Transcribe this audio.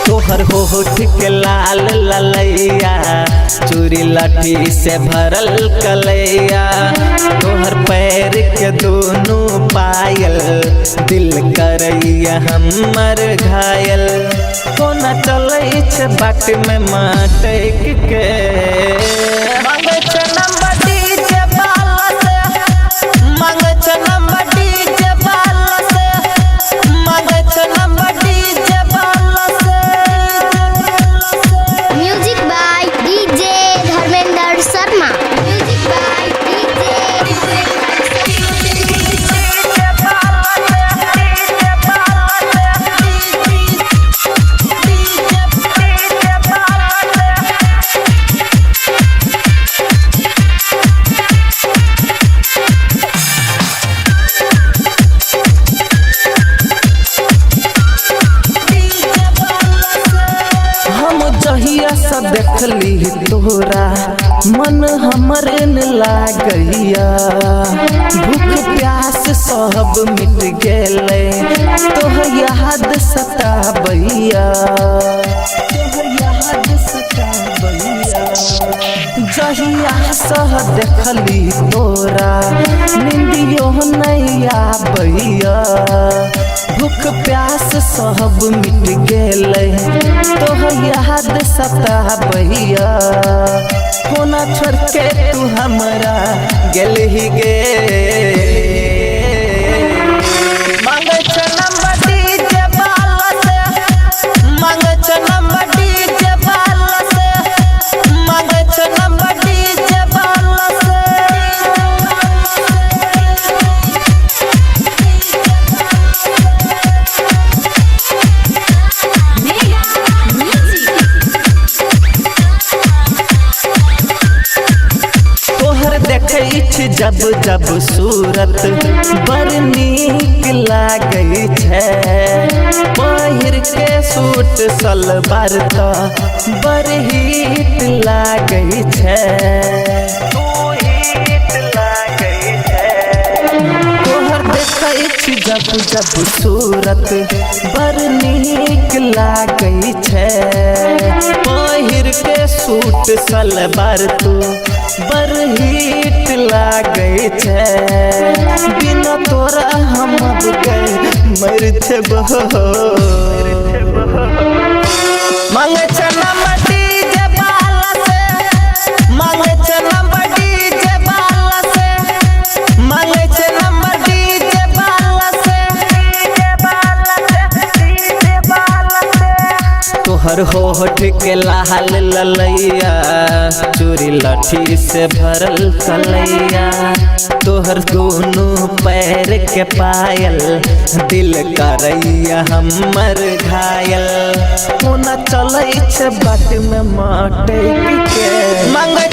तोहर होठ के लाल ललैया चूड़ी लाठी से भरल कलैया तोहर पैर के दोनों पायल दिल करैया हमर घायल कोना चलै छे बाट में माटक के मांगे छे नंबर डीजे बाला से मांगे छे नंबर डीजे बाला से मांगे छे नंबर डीजे बाला से। Music by DJ Dharmendra Sharma. Music by जहिया से देखली तोरा मन हमर न लागैया भूख प्यास सब मिट गेलै तोहर याद सताबैया जहिया से देखली तोरा निंदियो नहीं आबैया भूख प्यास सब मिट गेलै तोहर याद सताबैया होना छोड़ के तू हमरा गेलही गे मांगे छे नंबर डीजे बाला से मांगे छे नंबर डीजे बाला से मांगे छे नंबर डीजे बाला से। देखै छी जब जब सूरत बड़ नीक लागै छै पहिर के सूट सलवार तऽ बड़ हिट लागै छै तोहर देखै छी जब जब सूरत बड़ नीक लागै छै पहिर के सूट सलवार तू बड़ हिट लागै छै बिना तोरा हम अब गए मर जेबहो मांगे छे नंबर डीजे बाला से मांगे छे नंबर डीजे बाला से मांगे छे नंबर डीजे बाला से डीजे बाला से। तोहर होठ के लाल ललैया चूड़ी लाठी से भरल कलैया तोहर दोनों पैर के पायल दिल करैया हमर घायल होना चलै छे बाट में माटक के मांगे